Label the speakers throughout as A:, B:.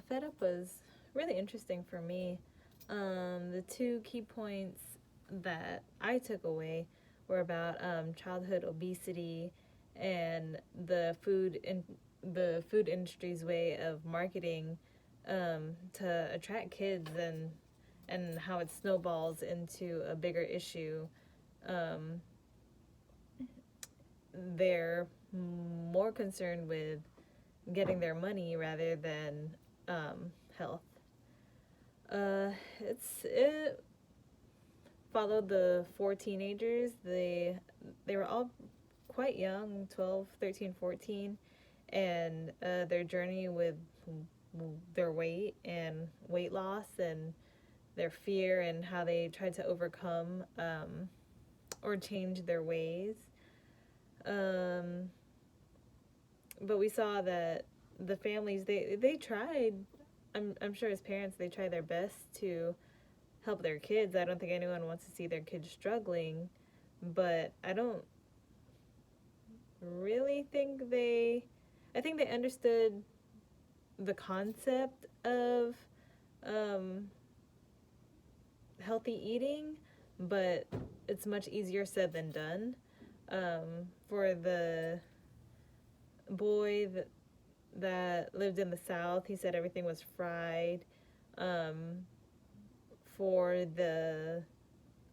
A: Fed Up was really interesting for me. The two key points that I took away were about childhood obesity and the food industry's way of marketing to attract kids and how it snowballs into a bigger issue. Um, they're more concerned with getting their money rather than health. Uh, it followed the four teenagers. They were all quite young, 12, 13, 14, and their journey with their weight and weight loss and their fear and how they tried to overcome or change their ways. Um, but we saw that the families they tried. I'm sure as parents they try their best to help their kids. I don't think anyone wants to see their kids struggling, but I don't really think they. I think they understood the concept of um, healthy eating, but it's much easier said than done. For the boy that lived in the South, he said everything was fried. Um, for the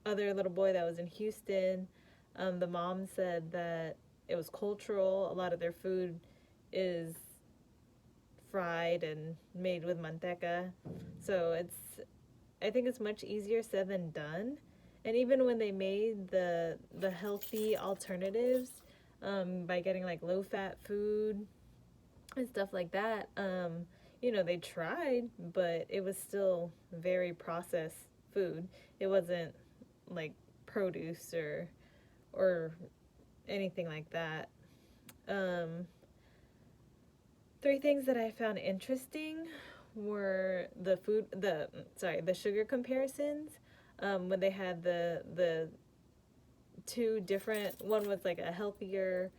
A: other little boy that was in Houston, the mom said that it was cultural. A lot of their food is fried and made with manteca. So I think it's much easier said than done. And even when they made the healthy alternatives by getting like low fat food and stuff like that, they tried, but it was still very processed food. It wasn't like produce or anything like that. Um, Three things that I found interesting were the sugar comparisons. When they had the two different, one was like a healthier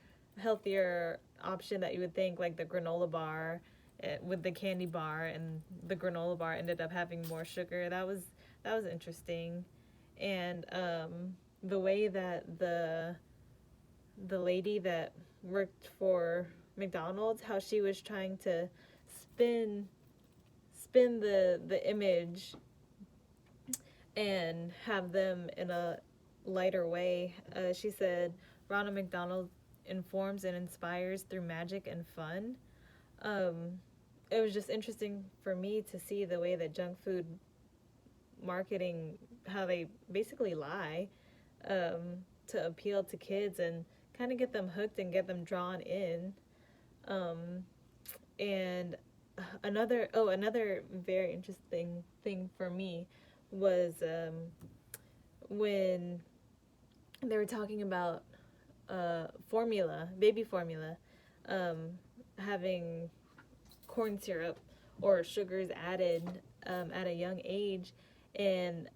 A: option that you would think like the granola bar with the candy bar, and the granola bar ended up having more sugar. That was interesting. And the way that the lady that worked for McDonald's, how she was trying to spin the image and have them in a lighter way. She said Ronald McDonald informs and inspires through magic and fun. It was just interesting for me to see the way that junk food marketing, how they basically lie to appeal to kids and kind of get them hooked and get them drawn in. Um, and another very interesting thing for me was when they were talking about baby formula, um, having corn syrup or sugars added at a young age, and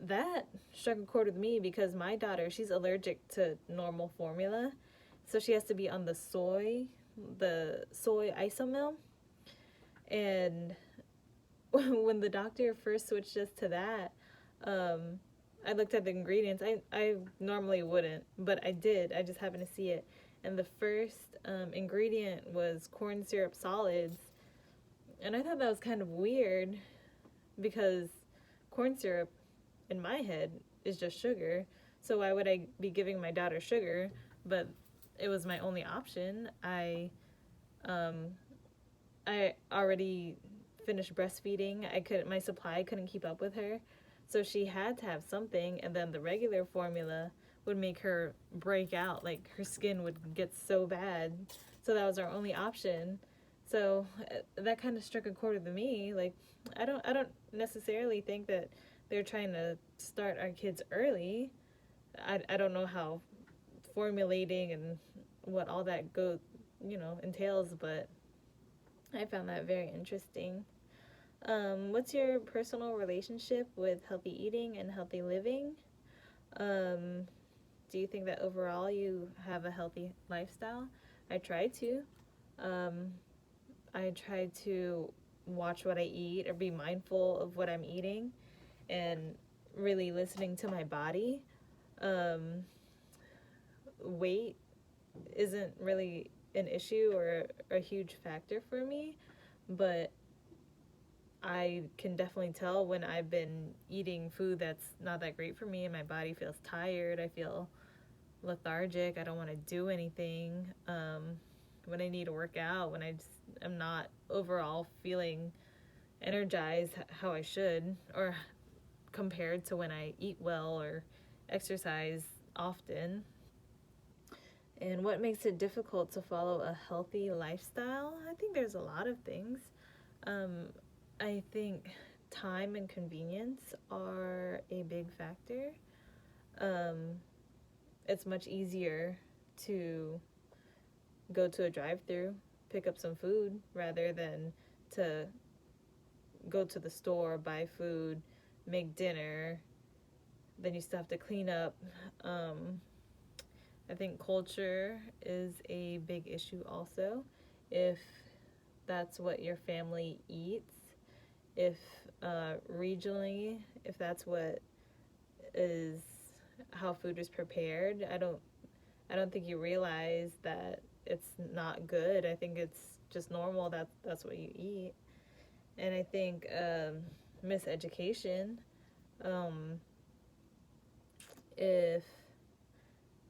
A: that struck a chord with me because my daughter, she's allergic to normal formula, so she has to be on the soy isomil. And when the doctor first switched us to that, um, I looked at the ingredients. I normally wouldn't, but I did. I just happened to see it. And the first ingredient was corn syrup solids. And I thought that was kind of weird because corn syrup, in my head, is just sugar. So why would I be giving my daughter sugar? But it was my only option. Um, I already finished breastfeeding. My supply couldn't keep up with her. So she had to have something, and then the regular formula would make her break out. Like her skin would get so bad. So that was our only option. So that kind of struck a chord with me. Like I don't necessarily think that they're trying to start our kids early. I don't know how formulating and what all that entails, but I found that very interesting. What's your personal relationship with healthy eating and healthy living? Um, do you think that overall you have a healthy lifestyle? I try to. Um, I try to watch what I eat or be mindful of what I'm eating and really listening to my body. Um, Weight isn't really an issue or a huge factor for me, but I can definitely tell when I've been eating food that's not that great for me and my body feels tired. I feel lethargic. I don't want to do anything. When I need to work out, when I just am not overall feeling energized how I should, or compared to when I eat well or exercise often. And what makes it difficult to follow a healthy lifestyle? I think there's a lot of things. Um, I think time and convenience are a big factor. Um, it's much easier to go to a drive-through, pick up some food rather than to go to the store, buy food, make dinner. Then you still have to clean up. Um, I think culture is a big issue also. If that's what your family eats, if regionally, if that's what is how food is prepared, I don't think you realize that it's not good. I think it's just normal that that's what you eat. And I think miseducation. Um, if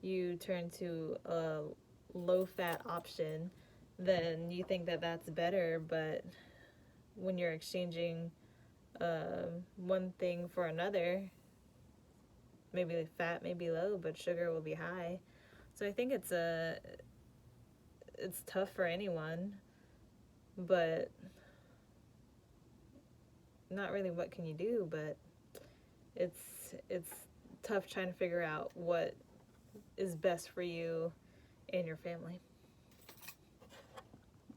A: you turn to a low fat option, then you think that that's better. But when you're exchanging one thing for another, maybe the fat may be low, but sugar will be high. So I think it's tough for anyone, but not really what can you do. But it's tough trying to figure out what is best for you and your family.